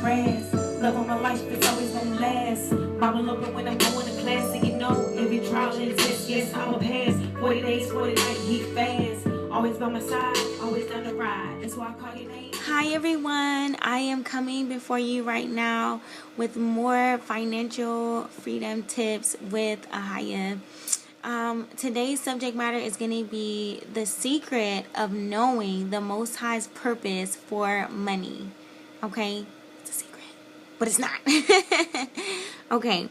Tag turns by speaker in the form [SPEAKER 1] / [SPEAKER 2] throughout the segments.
[SPEAKER 1] grass. Love on my life, it's always gonna last. Mama love it when I'm going to class, and you know every trial and test, yes, I'ma pass. 40 days, 40 nights, heat fast. Always by my side, always down the ride. That's why I call your name. Hi everyone, I am coming before you right now with more financial freedom tips with Ahayah. Today's subject matter is going to be the secret of knowing the Most High's purpose for money. Okay, it's a secret, but it's not. Okay.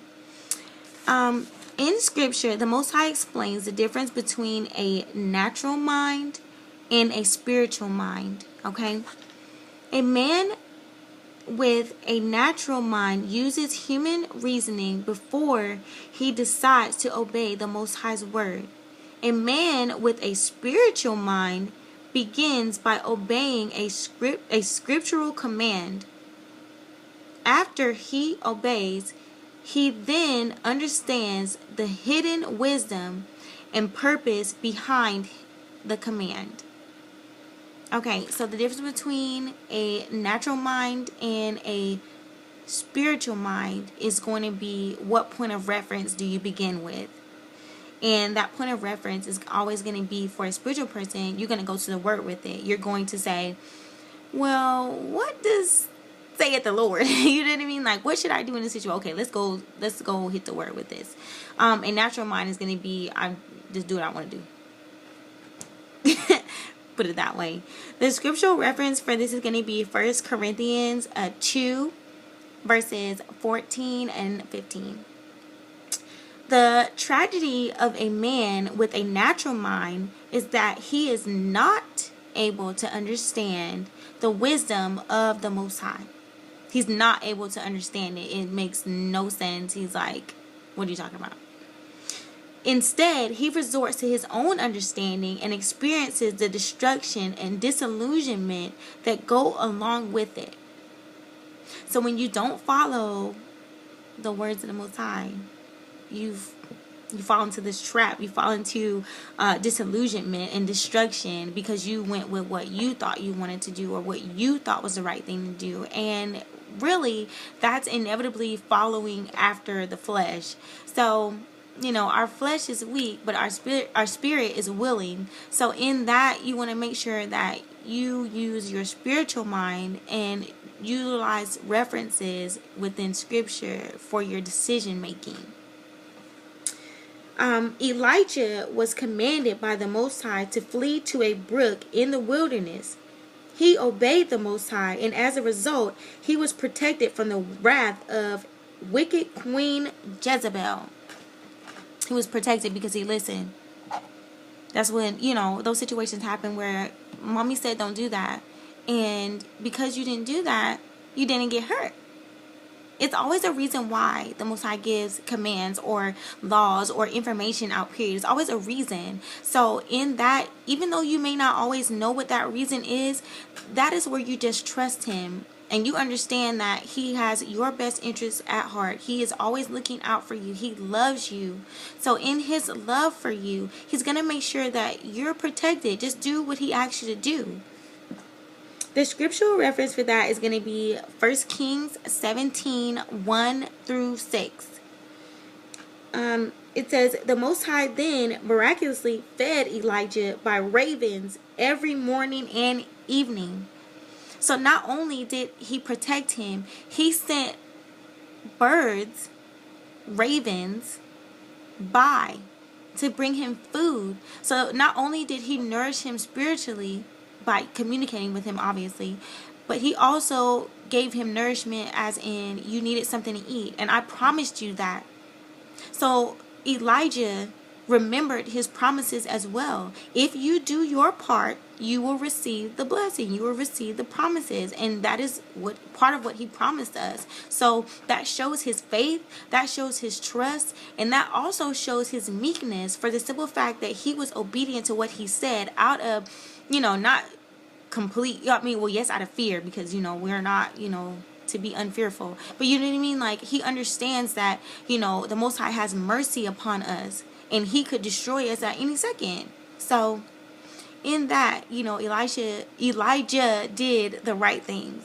[SPEAKER 1] In Scripture, the Most High explains the difference between a natural mind and a spiritual mind. Okay, a man with a natural mind uses human reasoning before he decides to obey the Most High's word. A man with a spiritual mind begins by obeying a scriptural command. After he obeys, he then understands the hidden wisdom and purpose behind the command. Okay, so the difference between a natural mind and a spiritual mind is going to be what point of reference do you begin with. And that point of reference is always going to be, for a spiritual person, you're going to go to the word with it. You're going to say, well, what does saith the Lord? You know what I mean? Like, what should I do in this situation? Okay, let's go hit the word with this. A natural mind is going to be, I just do what I want to do. Put it that way. The scriptural reference for this is going to be 1 Corinthians 2 verses 14 and 15. The tragedy of a man with a natural mind is that he is not able to understand the wisdom of the Most High. He's not able to understand it. It makes no sense. He's like, what are you talking about? Instead, he resorts to his own understanding and experiences the destruction and disillusionment that go along with it. So when you don't follow the words of the Most High, you fall into this trap. You fall into disillusionment and destruction because you went with what you thought you wanted to do or what you thought was the right thing to do. And really, that's inevitably following after the flesh. So, you know, our flesh is weak, but our spirit is willing. So in that, you want to make sure that you use your spiritual mind and utilize references within Scripture for your decision making. Elijah was commanded by the Most High to flee to a brook in the wilderness. He obeyed the Most High, and as a result, he was protected from the wrath of wicked Queen Jezebel. He was protected because he listened. That's when, you know, those situations happen where mommy said don't do that. And because you didn't do that, you didn't get hurt. It's always a reason why the Most High gives commands or laws or information out, period. It's always a reason. So in that, even though you may not always know what that reason is, that is where you just trust him. And you understand that he has your best interests at heart. He is always looking out for you. He loves you. So in his love for you, he's going to make sure that you're protected. Just do what he asks you to do. The scriptural reference for that is going to be 1 Kings 17, 1 through 6. It says, the Most High then miraculously fed Elijah by ravens every morning and evening. So not only did he protect him, he sent birds, ravens, by to bring him food. So not only did he nourish him spiritually by communicating with him, obviously, but he also gave him nourishment as in you needed something to eat. And I promised you that. So Elijah remembered his promises as well. If you do your part, you will receive the blessing. You will receive the promises. And that is what part of what he promised us. So that shows his faith. That shows his trust. And that also shows his meekness for the simple fact that he was obedient to what he said out of, you know, not complete, I mean, well, yes, out of fear, because, you know, we're not, you know, to be unfearful. But you know what I mean? Like, he understands that, you know, the Most High has mercy upon us. And he could destroy us at any second. So in that, you know, Elijah did the right things.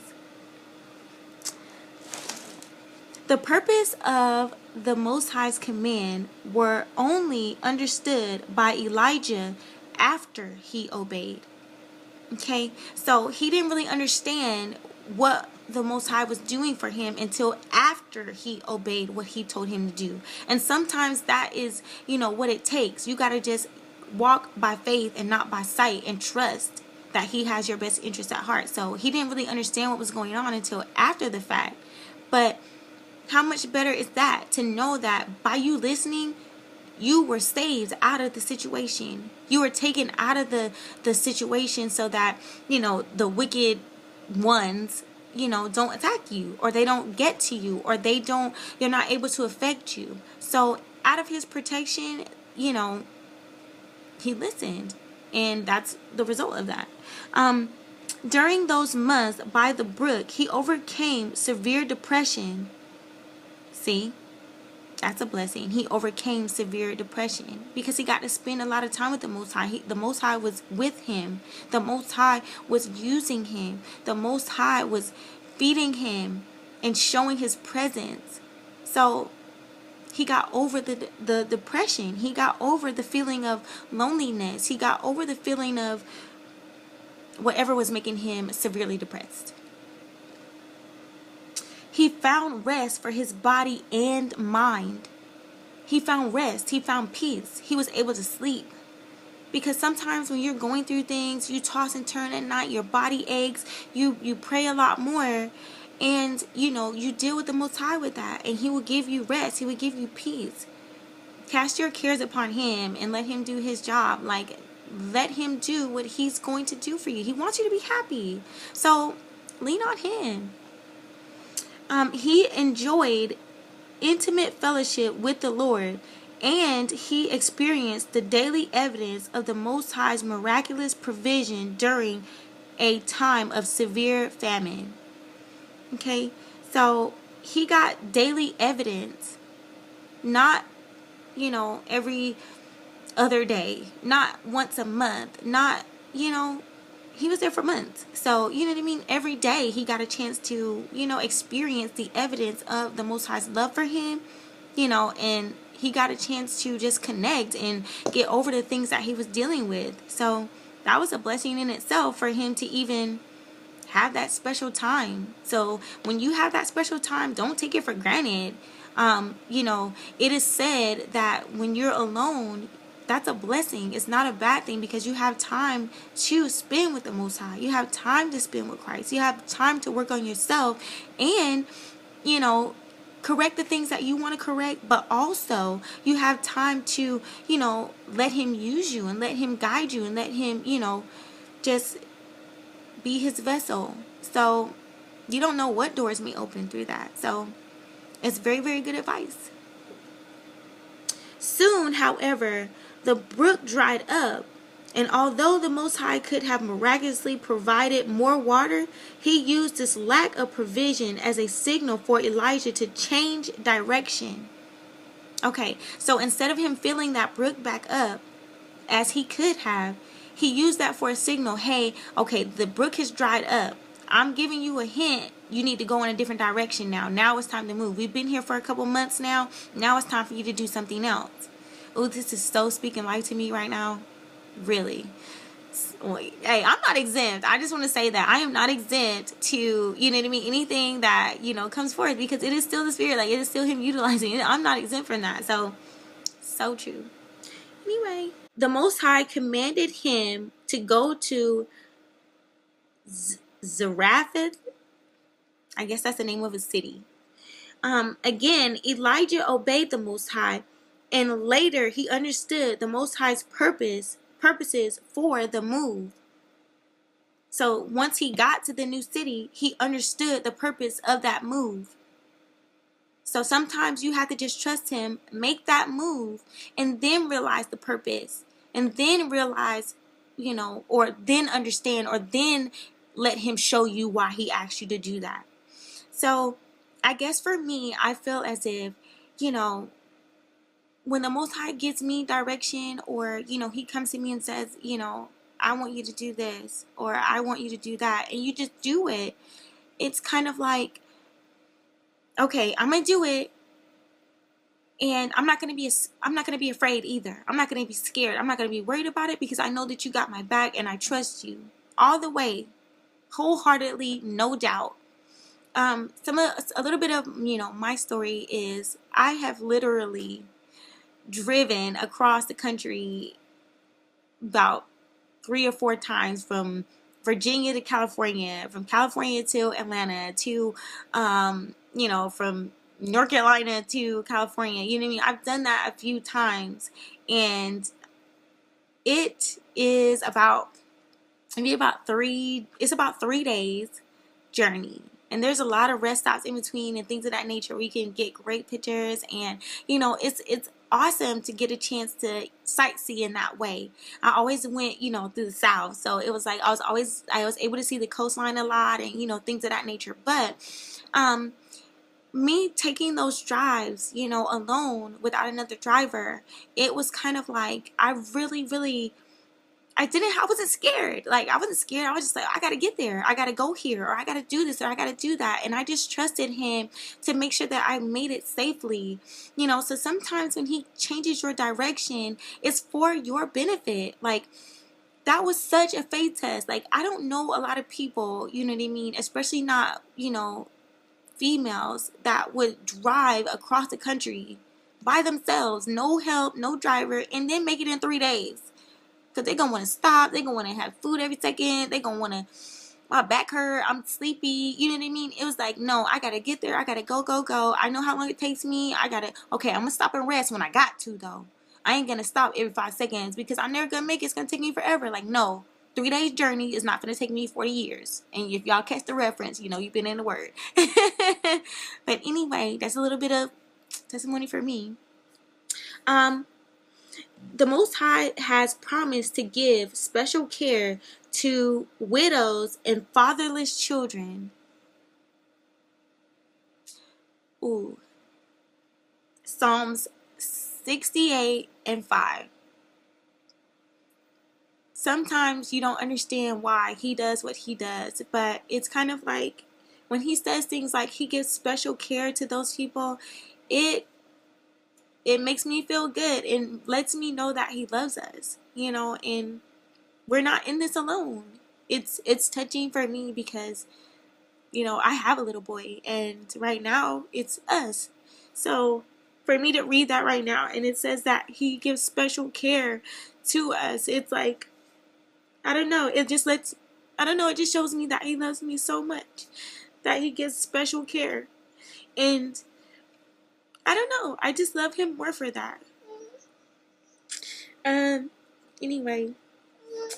[SPEAKER 2] The purpose of the Most High's command were only understood by Elijah after he obeyed. Okay, so he didn't really understand what the Most High was doing for him until after he obeyed what he told him to do. And sometimes that is, what it takes. You got to just walk by faith and not by sight, and trust that he has your best interest at heart. So he didn't really understand what was going on until after the fact. But how much better is that, to know that by you listening, you were saved out of the situation. You were taken out of the situation so that, the wicked ones, don't attack you, or they don't get to you, or you're not able to affect you. So out of his protection, he listened. And that's the result of that. During those months by the brook, he overcame severe depression. See? That's a blessing. He overcame severe depression because he got to spend a lot of time with the Most High. The Most High was with him. The Most High was using him. The Most High was feeding him and showing his presence. So he got over the depression. He got over the feeling of loneliness. He got over the feeling of whatever was making him severely depressed. He found rest for his body and mind. He found rest. He found peace. He was able to sleep. Because sometimes when you're going through things, you toss and turn at night, your body aches, you pray a lot more, and you deal with the Most High with that, and he will give you rest. He will give you peace. Cast your cares upon him and let him do his job. Let him do what he's going to do for you. He wants you to be happy. So lean on him. He enjoyed intimate fellowship with the Lord, and he experienced the daily evidence of the Most High's miraculous provision during a time of severe famine. Okay, so he got daily evidence, not, every other day, not once a month, not, he was there for months. So, you know what I mean? Every day he got a chance to, experience the evidence of the Most High's love for him, and he got a chance to just connect and get over the things that he was dealing with. So that was a blessing in itself for him to even have that special time. So when you have that special time, don't take it for granted. It is said that when you're alone, that's a blessing. It's not a bad thing because you have time to spend with the Most High. You have time to spend with Christ. You have time to work on yourself and, correct the things that you want to correct. But also you have time to, let him use you and let him guide you and let him, just be his vessel. So you don't know what doors may open through that. So it's very, very good advice. Soon, however, the brook dried up, and although the Most High could have miraculously provided more water, he used this lack of provision as a signal for Elijah to change direction. Okay, so instead of him filling that brook back up, as he could have, he used that for a signal. Hey, okay, the brook has dried up. I'm giving you a hint. You need to go in a different direction now. Now it's time to move. We've been here for a couple months now. Now it's time for you to do something else. Oh, this is so speaking life to me right now. Really. Hey, I'm not exempt. I just want to say that I am not exempt to, anything that, comes forth, because it is still the Spirit. It is still him utilizing it. I'm not exempt from that. So true. Anyway, the Most High commanded him to go to Zarephath. I guess that's the name of a city. Again, Elijah obeyed the Most High, and later he understood the Most High's purposes for the move. So once he got to the new city, he understood the purpose of that move. So sometimes you have to just trust him, make that move, and then realize the purpose, and then realize, or then understand, or then let him show you why he asked you to do that. So I guess for me, I feel as if, when the Most High gives me direction, or, he comes to me and says, I want you to do this, or I want you to do that, and you just do it. It's kind of like okay, I'm gonna do it, and I'm not gonna be afraid either. I'm not gonna be scared. I'm not gonna be worried about it, because I know that you got my back and I trust you all the way, wholeheartedly, no doubt. A little bit of my story is I have literally driven across the country about 3 or 4 times, from Virginia to California, from California to Atlanta, to from North Carolina to California. You know what I mean? I've done that a few times, and it is about 3 days journey. And there's a lot of rest stops in between and things of that nature. We can get great pictures, and it's awesome to get a chance to sightsee in that way. I always went through the South, so it was like I was able to see the coastline a lot, and things of that nature. But me taking those drives alone without another driver, it was kind of like I wasn't scared. I wasn't scared. I was just like, I got to get there. I got to go here, or I got to do this, or I got to do that. And I just trusted him to make sure that I made it safely. So sometimes when he changes your direction, it's for your benefit. That was such a faith test. I don't know a lot of people, you know what I mean? Especially not, females that would drive across the country by themselves, no help, no driver, and then make it in 3 days. Because they're going to want to stop. They're going to want to have food every second. They're going to want to, my back hurt, I'm sleepy. You know what I mean? It was like, no, I got to get there. I got to go. I know how long it takes me. Okay, I'm going to stop and rest when I got to, though. I ain't going to stop every 5 seconds because I'm never going to make it. It's going to take me forever. No, 3 days journey is not going to take me 40 years. And if y'all catch the reference, you've been in the word. But anyway, that's a little bit of testimony for me. The Most High has promised to give special care to widows and fatherless children. Ooh. Psalms 68:5. Sometimes you don't understand why he does what he does, but it's kind of like when he says things like he gives special care to those people, it makes me feel good and lets me know that he loves us, and we're not in this alone. It's touching for me because, I have a little boy, and right now it's us. So for me to read that right now, and it says that he gives special care to us, it's like, I don't know, it just shows me that he loves me so much, that he gives special care. And I don't know, I just love him more for that. Anyway,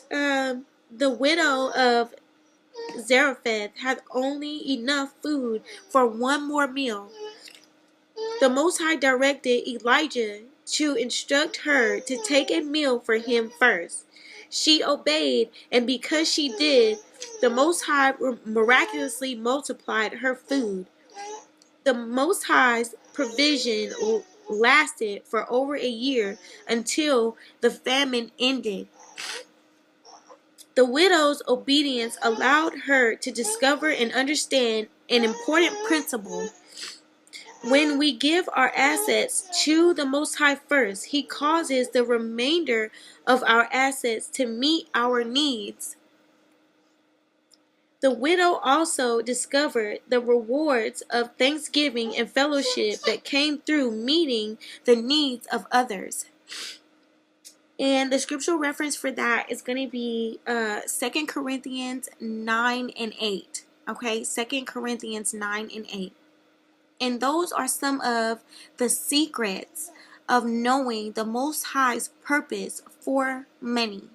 [SPEAKER 2] the widow of Zarephath had only enough food for one more meal. The Most High directed Elijah to instruct her to take a meal for him first. She obeyed, and because she did, the Most High miraculously multiplied her food. The Most High's provision lasted for over a year until the famine ended. The widow's obedience allowed her to discover and understand an important principle. When we give our assets to the Most High first, He causes the remainder of our assets to meet our needs. The widow also discovered the rewards of thanksgiving and fellowship that came through meeting the needs of others. And the scriptural reference for that is going to be 2 Corinthians 9:8. Okay, 2 Corinthians 9:8. And those are some of the secrets of knowing the Most High's purpose for many.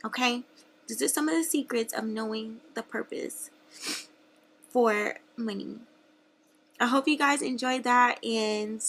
[SPEAKER 2] Okay? These are some of the secrets of knowing the purpose for many. I hope you guys enjoyed that, and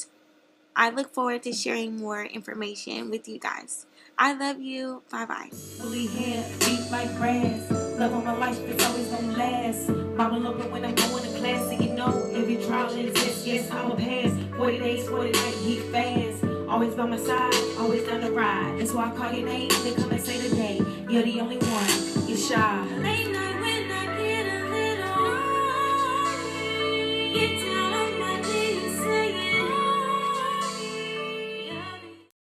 [SPEAKER 2] I look forward to sharing more information with you guys. I love you. Bye-bye.
[SPEAKER 1] Fully hair, deep like grass. Love on my life, it's always gonna last. Mama love it when I'm going to class, and every trial exists, yes, I'ma pass. 40 days, 40 nights, heat fast. Always by my side, always down the ride. That's why I call your name, they come and say today, you're the only one, you're shy. Late night when I get a little lonely,